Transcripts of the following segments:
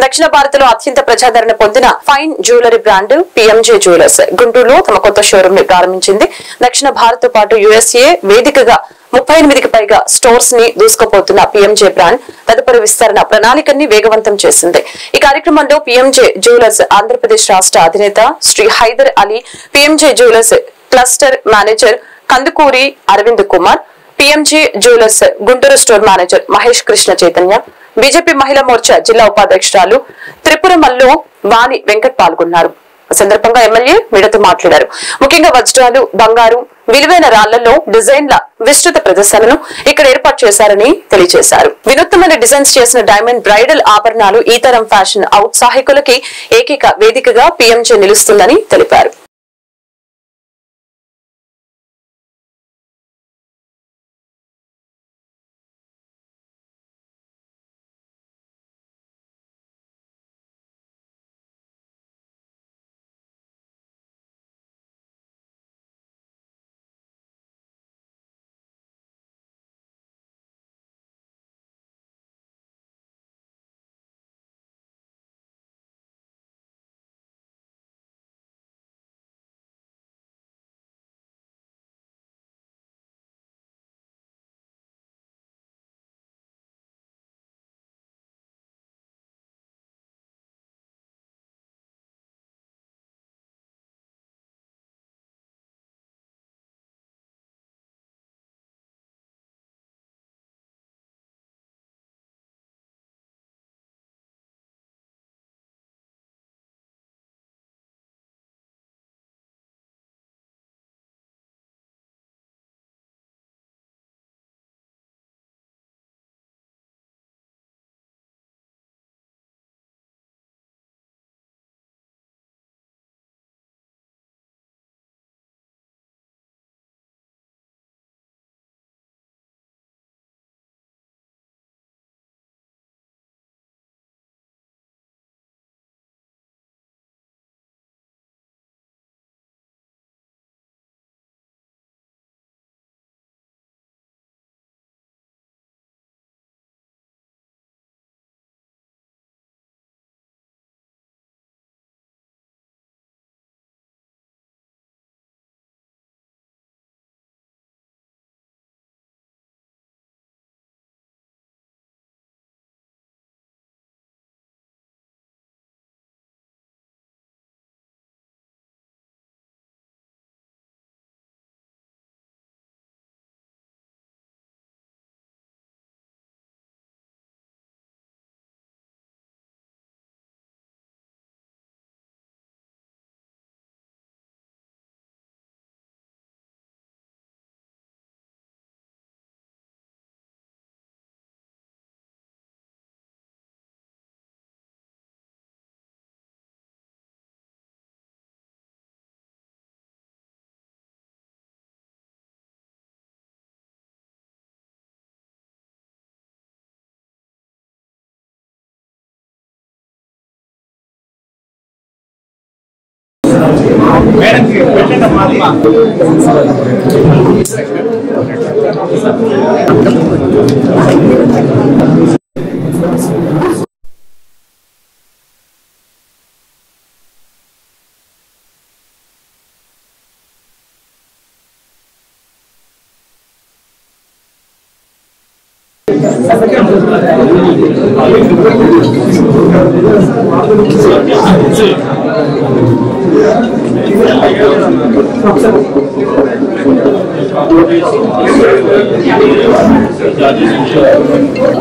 దక్షిణ భారత్లో అత్యంత ప్రజాదరణ పొందిన fine jewellery brand PMJ jewellers గుంటూరులో తమ కొత్త షోరూమ్ ని ప్రారంభించింది. దక్షిణ భారత్ తో పాటు యుఎస్ఏ వేదికగా 38కి పైగా స్టోర్స్ ని దూసుకుపోతున్న పిఎంజే బ్రాండ్ తదుపరి విస్తరణ ప్రణాళికని వేగవంతం చేసింది. ఈ కార్యక్రమంలో పిఎంజే జ్యువెలర్స్ ఆంధ్రప్రదేశ్ రాష్ట్ర అధినేత Shri Haider Ali, PMJ jewellers cluster manager Kandukuri Aravind Kumar, PMJ jewellers Guntur store manager Mahesh Krishna Chaitanya, BJP Mahila Morcha జిల్లా ఉపాధ్యక్షురాలు త్రిపురమల్లో వాణి వెంకట్ పాల్గొన్నారు. సందర్భంగా ఎమ్మెల్యే మీడియాతో మాట్లాడారు. ముఖ్యంగా వజ్రాలు, బంగారు, విలువైన రాళ్లలో డిజైన్ల విస్తృత ప్రదర్శనను ఇక్కడ ఏర్పాటు చేశారని తెలియజేశారు. వినూత్నమైన డిజైన్స్ చేసిన డైమండ్ బ్రైడల్ ఆభరణాలు ఈ తరం ఫ్యాషన్ ఔత్సాహికులకి ఏకైక వేదికగా పిఎంజే నిలుస్తుందని తెలిపారు.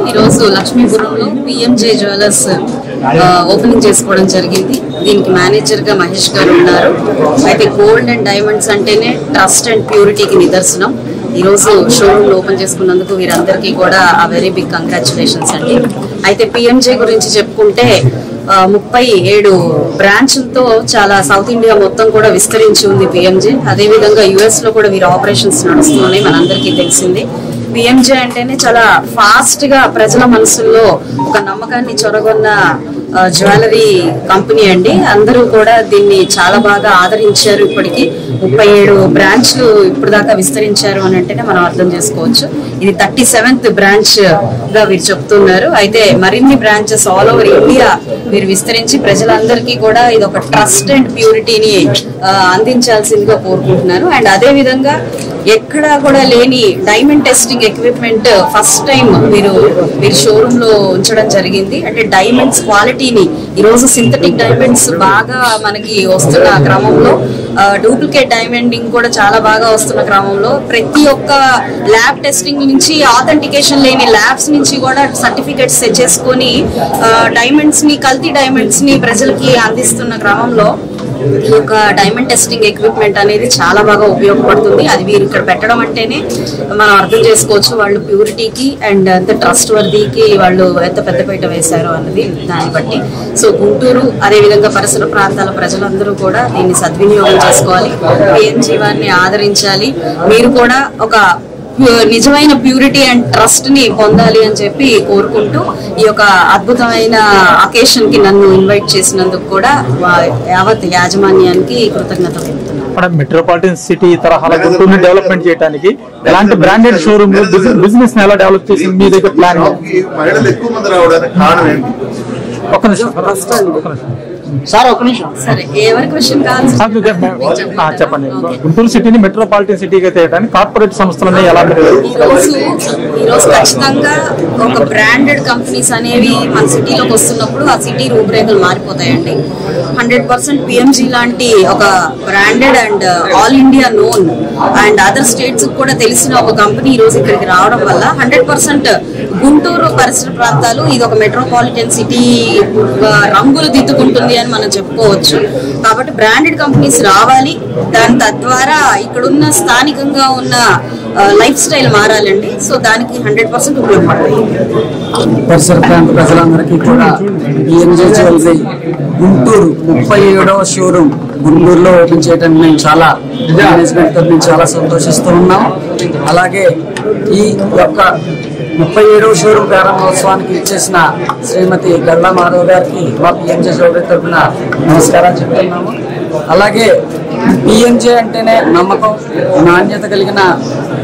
ఈరోజు లక్ష్మీపురంలో పిఎంజే జ్యువెలర్స్ ఓపెనింగ్ చేసుకోవడం జరిగింది. దీనికి మేనేజర్ గా మహేష్ గారు ఉన్నారు. అయితే గోల్డ్ అండ్ డైమండ్స్ అంటేనే ట్రస్ట్ అండ్ ప్యూరిటీకి నిదర్శనం. ఈరోజు షోరూమ్ ఓపెన్ చేసుకున్నందుకు వీరందరికీ కూడా వెరీ బిగ్ కంగ్రాచులేషన్స్ అండి. అయితే పిఎంజే గురించి చెప్పుకుంటే 37 బ్రాంచ్లతో చాలా సౌత్ ఇండియా మొత్తం కూడా విస్తరించి ఉంది పిఎంజే. అదేవిధంగా యుఎస్ లో కూడా వీరి ఆపరేషన్స్ నడుస్తున్నాయి, మనందరికీ తెలిసింది. పిఎంజే అంటేనే చాలా ఫాస్ట్ గా ప్రజల మనసుల్లో ఒక నమ్మకాన్ని చొరగొన్న జ్యువెలరీ కంపెనీ అండి. అందరూ కూడా దీన్ని చాలా బాగా ఆదరించారు. ఇప్పటికీ 37 బ్రాంచ్లు ఇప్పుడు దాకా విస్తరించారు అని అంటేనే మనం అర్థం చేసుకోవచ్చు. ఇది 37th బ్రాంచ్ గా వీరు చెప్తున్నారు. అయితే మరిన్ని బ్రాంచెస్ ఆల్ ఓవర్ ఇండియా మీరు విస్తరించి ప్రజలందరికీ కూడా ఇది ఒక ట్రస్ట్ అండ్ ప్యూరిటీని అందించాల్సిందిగా కోరుకుంటున్నారు. అండ్ అదే విధంగా ఎక్కడా కూడా లేని diamond testing equipment first time మీరు షోరూమ్ లో ఉంచడం జరిగింది. అంటే డైమండ్స్ క్వాలిటీని ఈరోజు సింథటిక్ డైమండ్స్ బాగా మనకి వస్తున్న క్రమంలో, డూప్లికేట్ డైమండింగ్ కూడా చాలా బాగా వస్తున్న క్రమంలో ప్రతి ఒక్క ల్యాబ్ టెస్టింగ్ నుంచి, ఆథెంటికేషన్ లేని ల్యాబ్స్ నుంచి కూడా సర్టిఫికెట్స్ తెచ్చేసుకొని డైమండ్స్ ని, కల్తీ డైమండ్స్ ని ప్రజలకి అందిస్తున్న క్రమంలో ఈ యొక్క డైమండ్ టెస్టింగ్ ఎక్విప్మెంట్ అనేది చాలా బాగా ఉపయోగపడుతుంది. అది వీరు ఇక్కడ పెట్టడం అంటేనే మనం అర్థం చేసుకోవచ్చు వాళ్ళు ప్యూరిటీకి అండ్ ఎంత ట్రస్ట్ వర్దీకి వాళ్ళు ఎంత పెద్దపీట వేశారో అన్నది దాన్ని బట్టి. సో గుంటూరు అదేవిధంగా పరిసర ప్రాంతాల ప్రజలందరూ కూడా దీన్ని సద్వినియోగం చేసుకోవాలి, పిఎంజీ వారిని ఆదరించాలి. మీరు కూడా ఒక నిజమైన ప్యూరిటీ అండ్ ట్రస్ట్ ని పొందాలి అని చెప్పి కోరుకుంటూ ఈ యొక్క అద్భుతమైన అకేషన్ కి నన్ను ఇన్వైట్ చేసినందుకు కూడా యావత్ యాజమాన్యానికి కృతజ్ఞతలు. మెట్రోపాలిటన్ సిటీ తరహాలో గుంటూరుని డెవలప్మెంట్ చేయడానికి ఎలాంటి బ్రాండెడ్ షోరూమ్ బిజినెస్ ఎలా డెవలప్ చేసి మీ దగ్గర ప్లాన్? మహిళలు ఎక్కువ మంది రావడానికి కారణం ఏంటి? ఒక నిమిషం సార్, ఒక నిమిషం. సరే, ఎవరి క్వశ్చన్ కావాలి చెప్పండి. గుంటూరు సిటీని మెట్రోపాలిటన్ సిటీగా చేయడానికి కార్పొరేట్ సంస్థలని ఎలా? ఈరోజు ఖచ్చితంగా ఒక బ్రాండెడ్ కంపెనీస్ అనేవి మన సిటీలోకి వస్తున్నప్పుడు ఆ సిటీ రూపురేఖలు మారిపోతాయండి. 100% పిఎంజీ లాంటి ఒక branded and all India known and other states కూడా తెలిసిన ఒక కంపెనీ ఈ రోజు ఇక్కడికి రావడం వల్ల 100% గుంటూరు పరిసర ప్రాంతాలు ఇది ఒక మెట్రోపాలిటన్ సిటీ రంగులు దిద్దుకుంటుంది అని మనం చెప్పుకోవచ్చు. కాబట్టి బ్రాండెడ్ కంపెనీస్ రావాలి, దాని తద్వారా ఇక్కడున్న స్థానికంగా ఉన్న లైఫ్ స్టైల్ మారాలండి. సో దానికి 100% ఉపయోగపడుతుంది. పరిసర ప్రాంత ప్రజలందరికీ కూడా పిఎంజే జ్యువెలరీ గుంటూరు 37వ షోరూమ్ గుంటూరులో ఓపెన్ చేయడానికి మేము చాలా మేనేజ్మెంట్ తో మేము చాలా సంతోషిస్తూ ఉన్నాం. అలాగే ఈ యొక్క 37వ షోరూమ్ ప్రారంభోత్సవానికి ఇచ్చేసిన శ్రీమతి గల్లా మాధవ్ గారికి మా పిఎంజే జ్యువెలరీ తరఫున నమస్కారాలు చెప్తున్నాము. అలాగే పిఎంజే అంటేనే నమ్మకం, నాణ్యత కలిగిన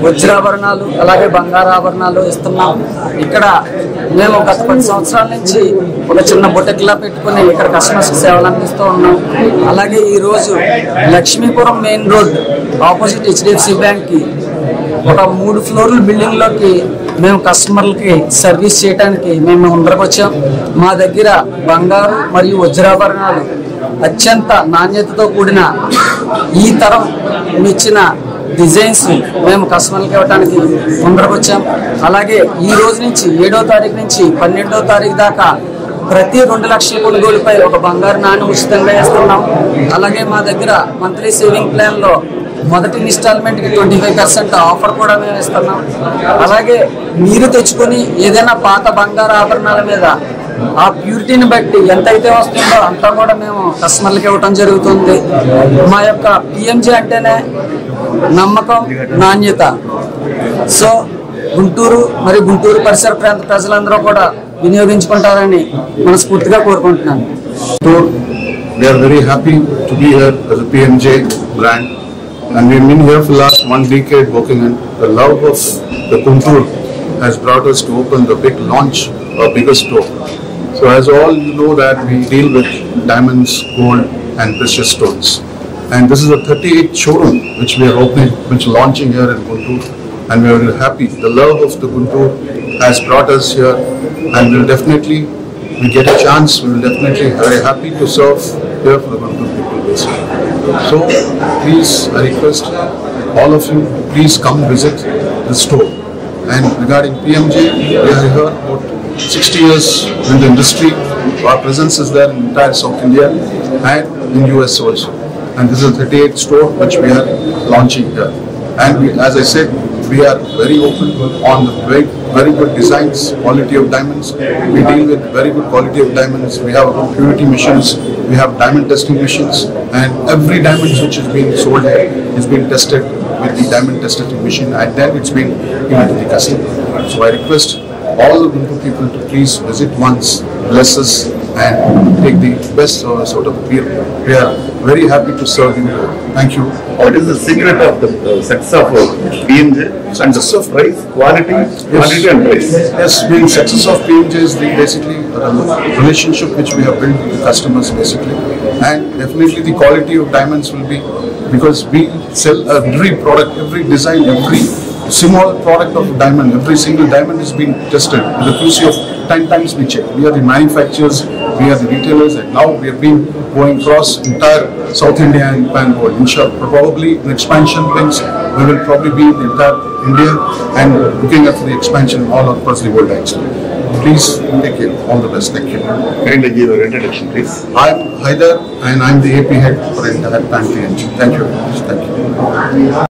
వజ్రాభరణాలు అలాగే బంగారాభరణాలు ఇస్తున్నాం. ఇక్కడ మేము గత 10 సంవత్సరాల నుంచి ఒక చిన్న బొటెక్లా పెట్టుకుని ఇక్కడ కస్టమర్స్కి సేవలు అందిస్తూ ఉన్నాం. అలాగే ఈరోజు Lakshmipuram main road opposite HDFC బ్యాంక్కి ఒక 3 ఫ్లోర్ల బిల్డింగ్లోకి మేము కస్టమర్లకి సర్వీస్ చేయడానికి మేము ముందరకు వచ్చాం. మా దగ్గర బంగారు మరియు వజ్రాభరణాలు అత్యంత నాణ్యతతో కూడిన ఈ తరం ఇచ్చిన డిజైన్స్ మేము కస్టమర్లకు ఇవ్వడానికి ముందరకు వచ్చాం. అలాగే ఈ రోజు నుంచి 7వ తారీఖు నుంచి 12వ తారీఖు దాకా ప్రతి 2 లక్షల కొనుగోలుపై ఒక బంగారు నాణ్యం ఉచితంగా ఇస్తున్నాం. అలాగే మా దగ్గర మంత్లీ సేవింగ్ ప్లాన్లో మొదటి ఇన్స్టాల్మెంట్కి 25% ఆఫర్ కూడా మేము ఇస్తున్నాం. అలాగే మీరు తెచ్చుకొని ఏదైనా పాత బంగారు ఆభరణాల మీద ఆ ప్యూరిటీని బట్టి ఎంతైతే వస్తుందో అంతా కూడా మేము కస్టమర్లకు ఇవ్వటం జరుగుతుంది. మా యొక్క పిఎంజే అంటేనే నమ్మకం, నాణ్యత. సో గుంటూరు మరియు గుంటూరు పరిసర ప్రాంత ప్రజలందరూ కూడా వినియోగించుకుంటారని మనస్ఫూర్తిగా కోరుకుంటున్నాను. We are very happy to be here as a PMJ brand, and we've been here for the last 1 decade working, and the love of the Guntur has brought us to open the big launch, a bigger store. So as all you know that we deal with diamonds, gold and precious stones, and this is a 38th showroom which we are opening, which launching here in Guntur, and we are very happy. The love of the Guntur has brought us here, and we'll definitely, we get a chance, we will definitely very happy to serve here for the Guntur people basically. So please, I request all of you, please come visit the store. And regarding PMJ, we are here about 60 years in the industry. Our presence is there in entire South India and in US also. And this is a 38th store which we are launching here. And we, as I said, we are very open on the very good designs, quality of diamonds. We deal with very good quality of diamonds. We have purity machines, we have diamond testing machines, and every diamond which is being sold here is being tested with the diamond testing machine, and then it's being given to the customer. So I request all the Guntur people to please visit once, bless us, and take the best service out of the field. We are very happy to serve you. Thank you. What is the secret of the success of PMJ? Success of price, quality and price. Yes, the success of PMJ is basically the relationship which we have built with the customers basically, and definitely the quality of diamonds will be, because we sell every product, every design, every small product of diamond, every single diamond is being tested with accuracy of 10 times we check. We are the manufacturers, we are the retailers, and now we have been going across entire South India and pan world. Inshallah, probably in expansion things, we will probably be in the entire India and looking at the expansion all across the world actually. Please take care. All the best. Thank you. Kindly give your introduction, please. I'm Haidar and I'm the AP head for entire PAN PMJ. Thank you very much. Thank you.